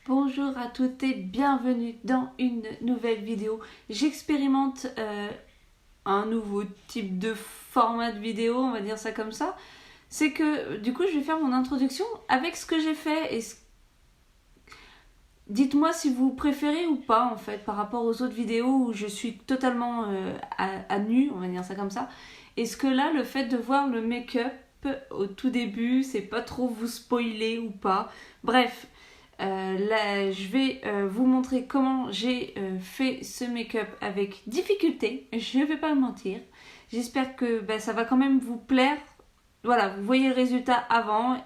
Bonjour à toutes et bienvenue dans une nouvelle vidéo. J'expérimente un nouveau type de format de vidéo, on va dire ça comme ça. C'est que du coup je vais faire mon introduction avec ce que j'ai fait et dites-moi si vous préférez ou pas en fait par rapport aux autres vidéos où je suis totalement à nu, on va dire ça comme ça. Est-ce que là le fait de voir le make-up au tout début, c'est pas trop vous spoiler ou pas? Bref. Là, je vais vous montrer comment j'ai fait ce make-up avec difficulté, je ne vais pas le mentir. J'espère que ça va quand même vous plaire. Voilà, vous voyez le résultat avant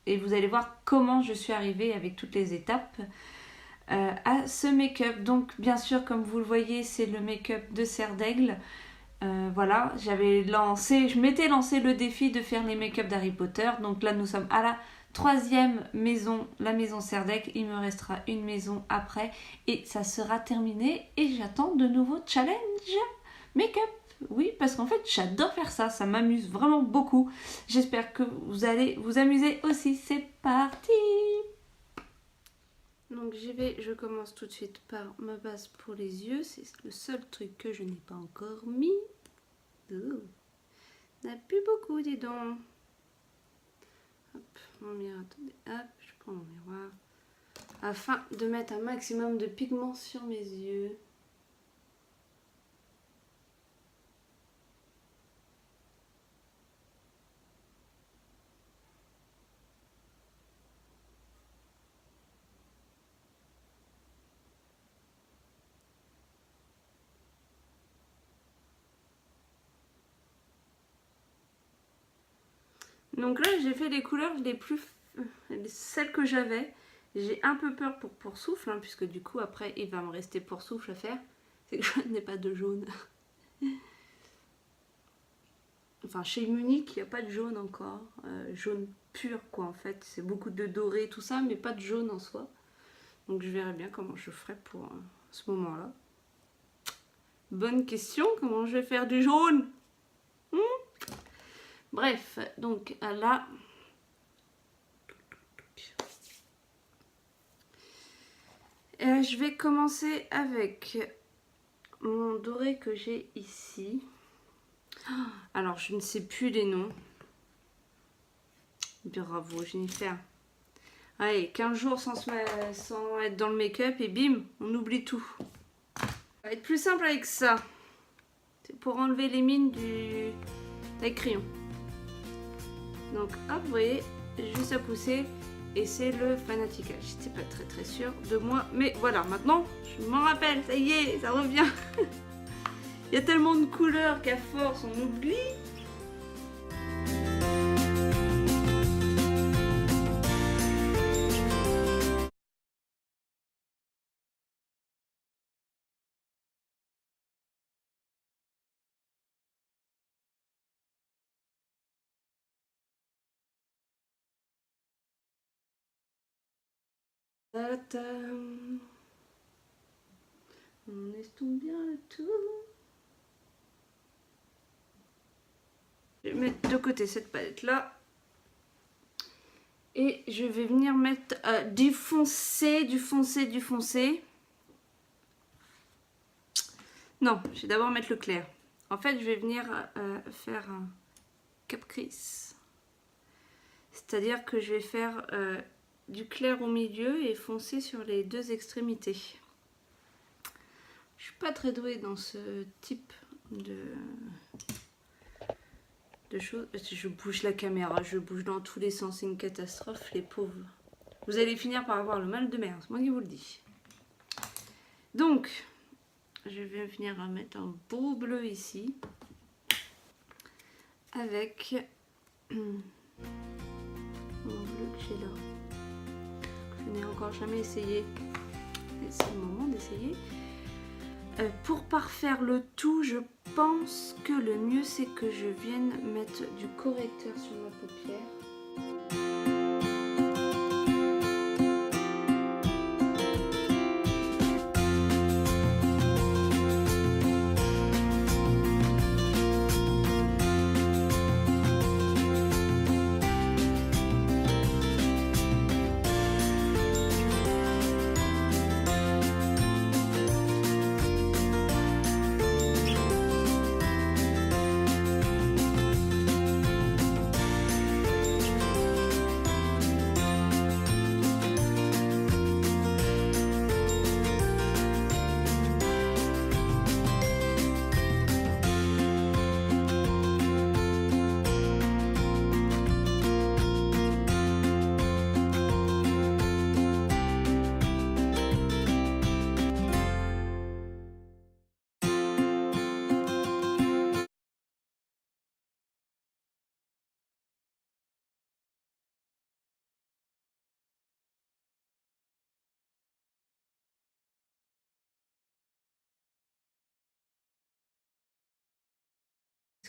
et vous allez voir comment je suis arrivée avec toutes les étapes à ce make-up. Donc bien sûr, comme vous le voyez, c'est le make-up de Serre d'Aigle. Voilà, je m'étais lancé le défi de faire les make-up d'Harry Potter. Donc là, nous sommes à la troisième maison, la maison Serre d'Aigle. Il me restera une maison après et ça sera terminé. Et j'attends de nouveaux challenges make-up. Oui, parce qu'en fait, j'adore faire ça. Ça m'amuse vraiment beaucoup. J'espère que vous allez vous amuser aussi. C'est parti! Donc je commence tout de suite par ma base pour les yeux. C'est le seul truc que je n'ai pas encore mis. On n'a plus beaucoup, dis donc. Hop, mon miroir, attendez, hop, je prends mon miroir. Afin de mettre un maximum de pigments sur mes yeux. Donc là, j'ai fait les couleurs celles que j'avais. J'ai un peu peur pour Poursouffle, hein, puisque du coup, après, il va me rester Poursouffle à faire. C'est que je n'ai pas de jaune. Enfin, chez Munich, il n'y a pas de jaune encore. Jaune pur, quoi, en fait. C'est beaucoup de doré, tout ça, mais pas de jaune en soi. Donc je verrai bien comment je ferai pour ce moment-là. Bonne question, comment je vais faire du jaune? Bref, donc là, je vais commencer avec mon doré que j'ai ici. Alors, je ne sais plus les noms. Bravo, Jennifer. Allez, 15 jours sans être dans le make-up et bim, on oublie tout. Ça va être plus simple avec ça. C'est pour enlever les mines avec crayon. Donc hop, vous voyez, juste à pousser et c'est le Fanatica. J'étais pas très sûre de moi, mais voilà, maintenant je m'en rappelle, ça y est, ça revient. Il y a tellement de couleurs qu'à force on oublie. On estompe bien le tout. Je vais mettre de côté cette palette là. Et je vais venir mettre du foncé. Non, je vais d'abord mettre le clair. En fait, je vais venir faire un caprice. C'est-à-dire que je vais faire du clair au milieu et foncé sur les deux extrémités. Je suis pas très douée dans ce type de choses. Je bouge la caméra, je bouge dans tous les sens, c'est une catastrophe, les pauvres. Vous allez finir par avoir le mal de mer, c'est moi qui vous le dis. Donc, je vais venir mettre un beau bleu ici, avec mon bleu que j'ai là. Je n'ai encore jamais essayé, c'est le moment d'essayer. Pour parfaire le tout, je pense que le mieux c'est que je vienne mettre du correcteur sur ma paupière.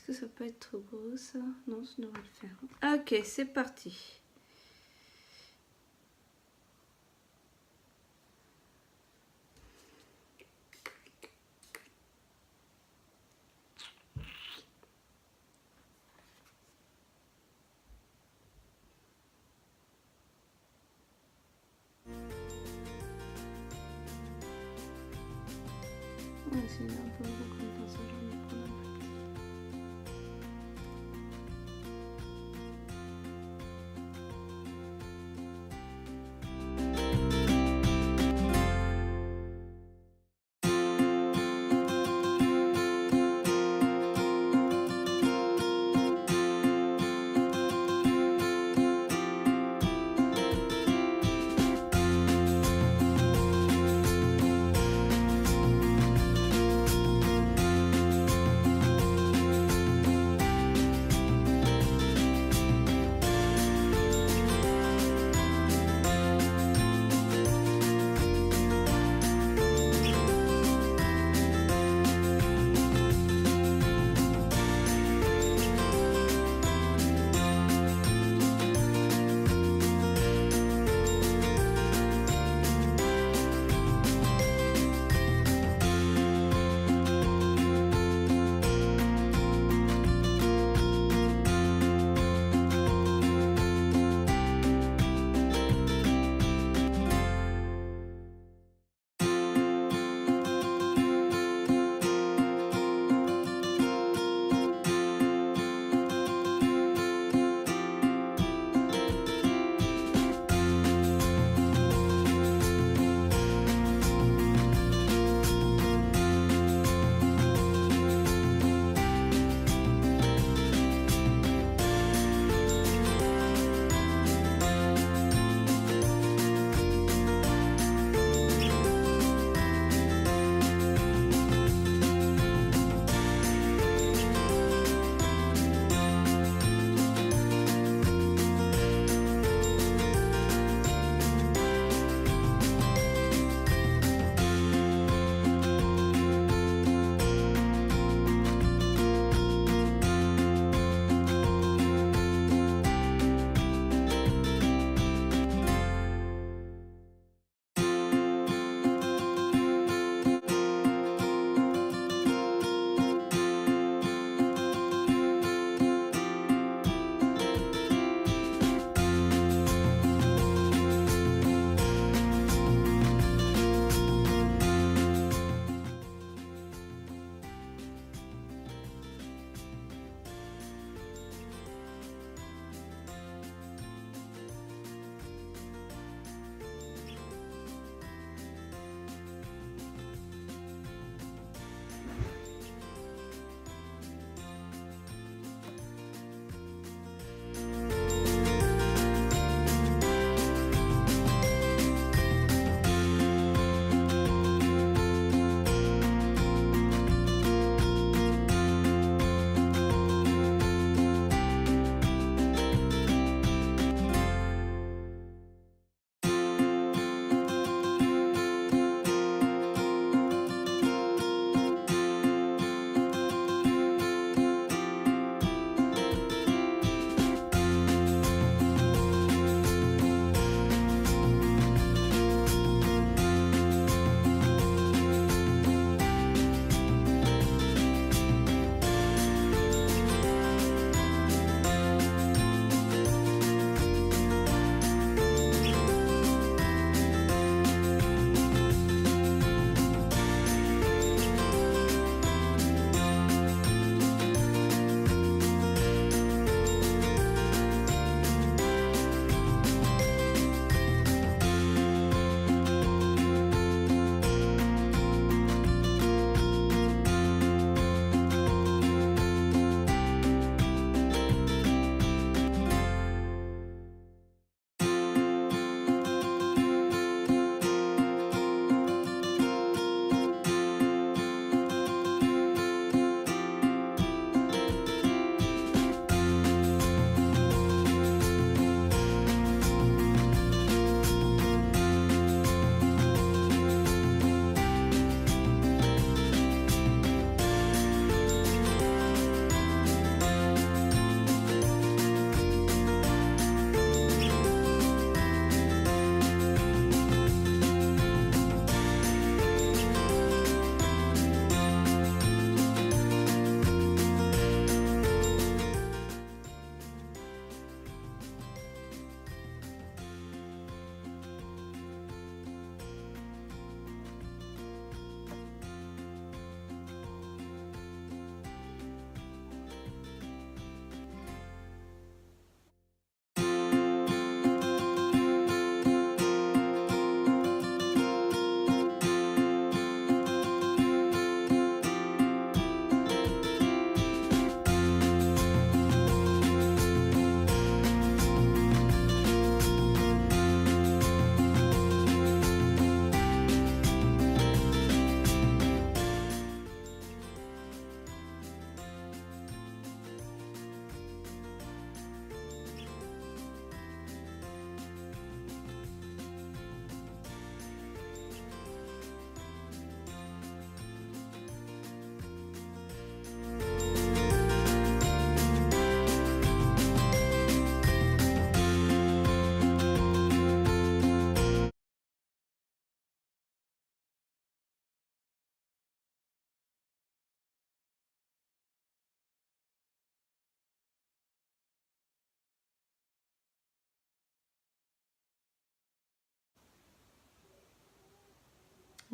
que ça peut être trop gros ça? Non, ça devrait le faire. Ok, c'est parti. Ouais, c'est un peu gros comme pinceau, j'en ai prendre un peu plus.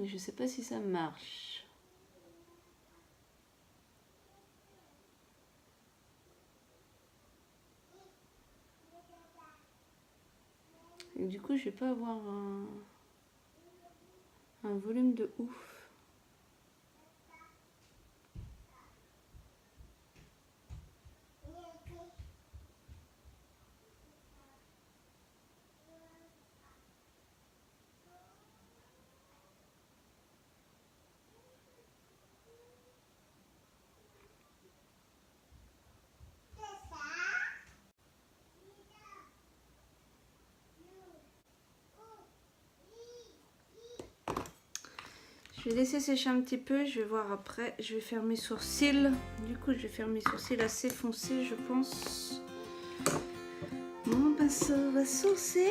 Mais je sais pas si ça marche. Et du coup, je vais pas avoir un volume de ouf. Je vais laisser sécher un petit peu, je vais voir après. Je vais faire mes sourcils. Du coup, je vais faire mes sourcils assez foncés, je pense. Mon pinceau à sourcils.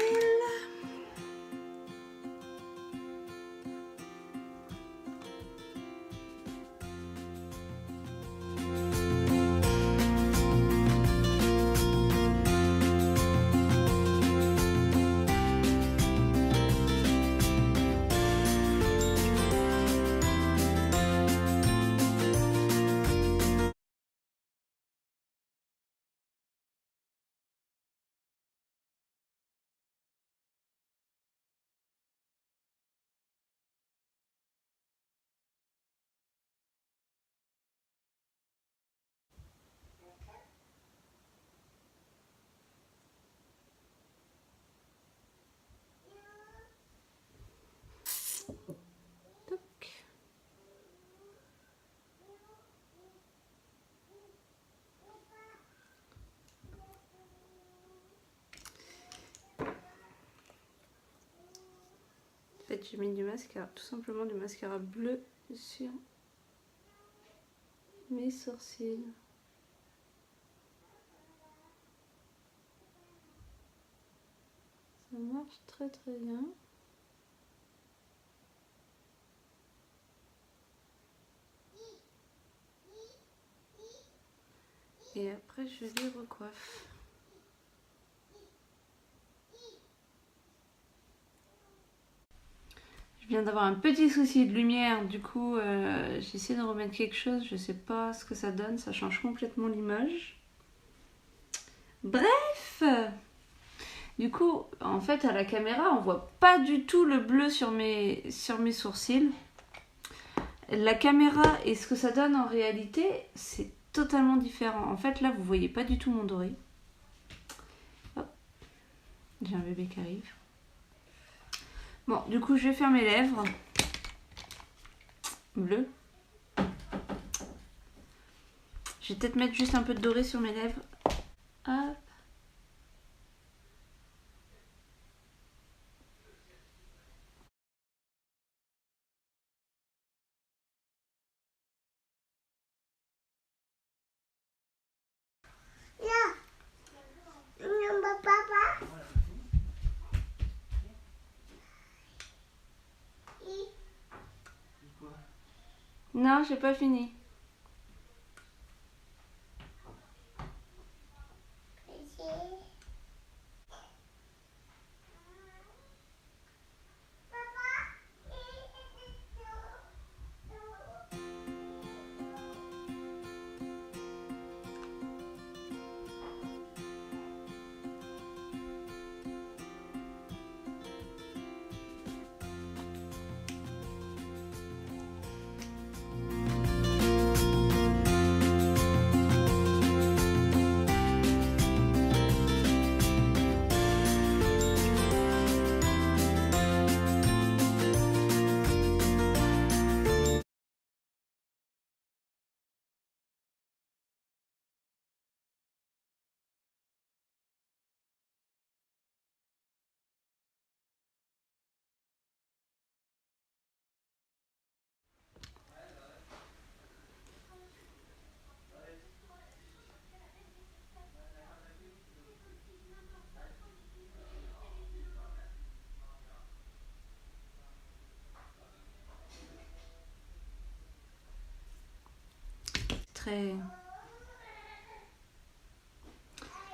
En fait, j'ai mis du mascara, tout simplement du mascara bleu sur mes sourcils. Ça marche très très bien. Et après, je les recoiffe. Je viens d'avoir un petit souci de lumière, du coup j'essaie de remettre quelque chose, je sais pas ce que ça donne, ça change complètement l'image. Bref, du coup en fait à la caméra on voit pas du tout le bleu sur mes sourcils. La caméra et ce que ça donne en réalité c'est totalement différent. En fait là vous voyez pas du tout mon doré. Hop. J'ai un bébé qui arrive. Bon, du coup, je vais faire mes lèvres bleues. Je vais peut-être mettre juste un peu de doré sur mes lèvres. Hop. Non, j'ai pas fini.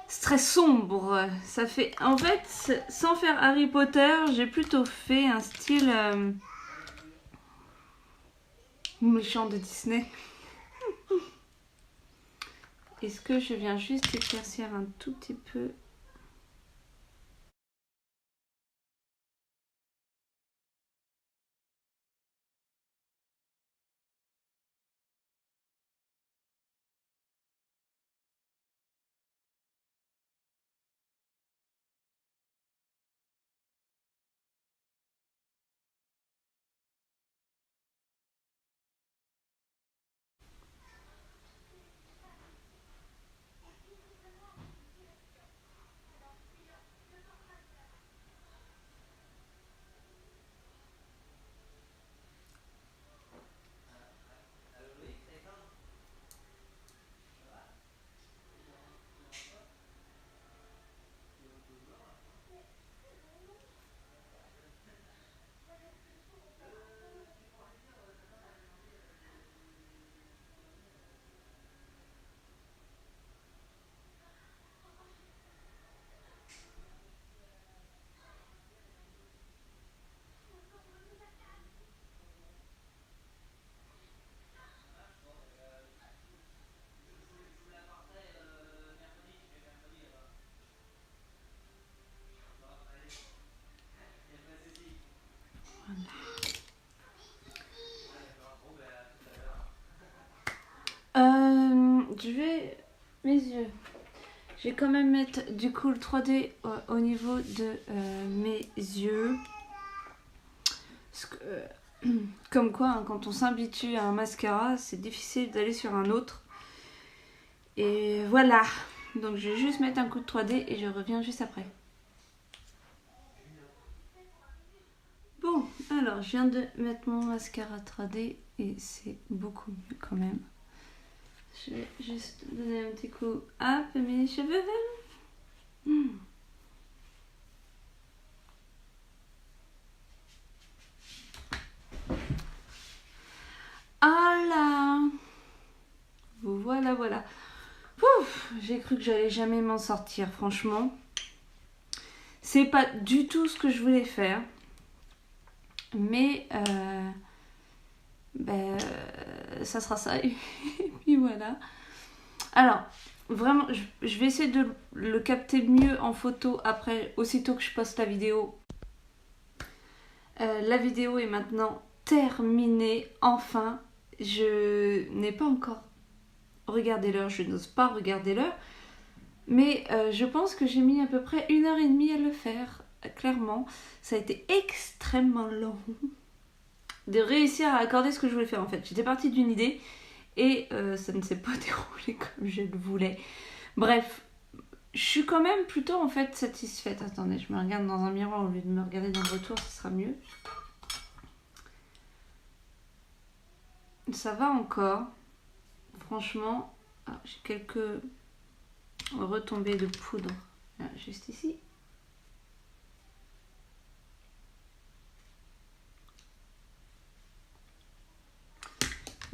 C'est très sombre. Ça fait, en fait, sans faire Harry Potter, j'ai plutôt fait un style méchant de Disney. Est-ce que je viens juste éclaircir un tout petit peu? Je vais... Mes yeux. Je vais quand même mettre du coup le 3D au niveau de mes yeux. Parce que, comme quoi, hein, quand on s'habitue à un mascara, c'est difficile d'aller sur un autre. Et voilà. Donc je vais juste mettre un coup de 3D et je reviens juste après. Bon, alors je viens de mettre mon mascara 3D et c'est beaucoup mieux quand même. Je vais juste donner un petit coup à mes cheveux. Ah là! Voilà, voilà. Ouf, j'ai cru que j'allais jamais m'en sortir, franchement. C'est pas du tout ce que je voulais faire. Mais ça sera ça. Et puis voilà. Alors, vraiment, je vais essayer de le capter mieux en photo après, aussitôt que je poste la vidéo. La vidéo est maintenant terminée. Enfin, je n'ai pas encore regardé l'heure. Je n'ose pas regarder l'heure. Mais je pense que j'ai mis à peu près 1h30 à le faire. Clairement, ça a été extrêmement long de réussir à accorder ce que je voulais faire en fait. J'étais partie d'une idée et ça ne s'est pas déroulé comme je le voulais. Bref, je suis quand même plutôt en fait satisfaite. Attendez, je me regarde dans un miroir au lieu de me regarder dans le retour, ce sera mieux. Ça va encore. Franchement, j'ai quelques retombées de poudre juste ici.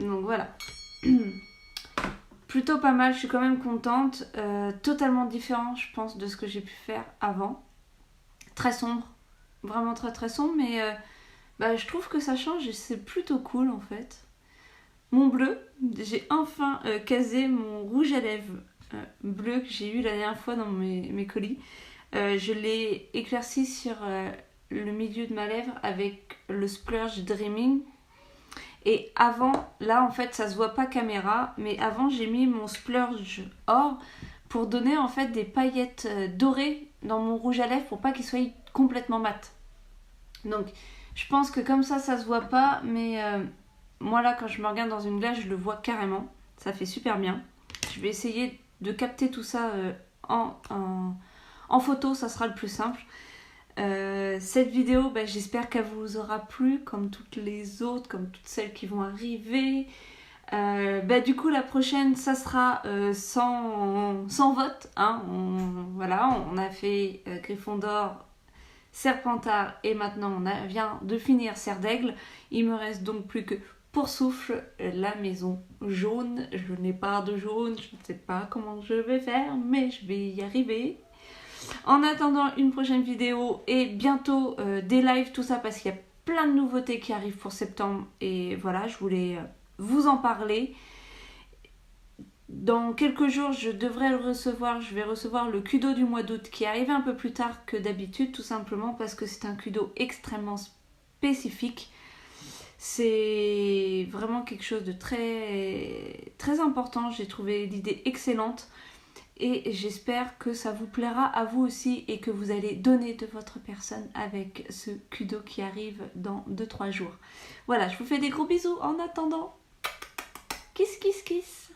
Donc voilà. Plutôt pas mal, je suis quand même contente. Totalement différent, je pense, de ce que j'ai pu faire avant. Très sombre. Vraiment très très sombre, mais je trouve que ça change et c'est plutôt cool en fait. Mon bleu, j'ai enfin casé mon rouge à lèvres bleu que j'ai eu la dernière fois dans mes colis. Je l'ai éclairci sur le milieu de ma lèvre avec le Splurge Dreaming. Et avant, là en fait ça se voit pas caméra, mais avant j'ai mis mon Splurge or pour donner en fait des paillettes dorées dans mon rouge à lèvres pour pas qu'il soit complètement mat. Donc je pense que comme ça se voit pas, mais moi là quand je me regarde dans une glace je le vois carrément, ça fait super bien. Je vais essayer de capter tout ça en photo, ça sera le plus simple. Cette vidéo, j'espère qu'elle vous aura plu, comme toutes les autres, comme toutes celles qui vont arriver. Du coup, la prochaine, ça sera sans vote. Hein. On a fait Gryffondor, Serpentard et maintenant on vient de finir Serre d'Aigle. Il me reste donc plus que Poursoufle, la maison jaune. Je n'ai pas de jaune, je ne sais pas comment je vais faire, mais je vais y arriver. En attendant une prochaine vidéo et bientôt des lives, tout ça, parce qu'il y a plein de nouveautés qui arrivent pour septembre et voilà, je voulais vous en parler. Dans quelques jours, je devrais le recevoir. Je vais recevoir le Kudo du mois d'août qui arrive un peu plus tard que d'habitude, tout simplement parce que c'est un Kudo extrêmement spécifique. C'est vraiment quelque chose de très, très important. J'ai trouvé l'idée excellente et j'espère que ça vous plaira à vous aussi et que vous allez donner de votre personne avec ce Kudo qui arrive dans 2-3 jours. Voilà, je vous fais des gros bisous en attendant. Kiss, kiss, kiss.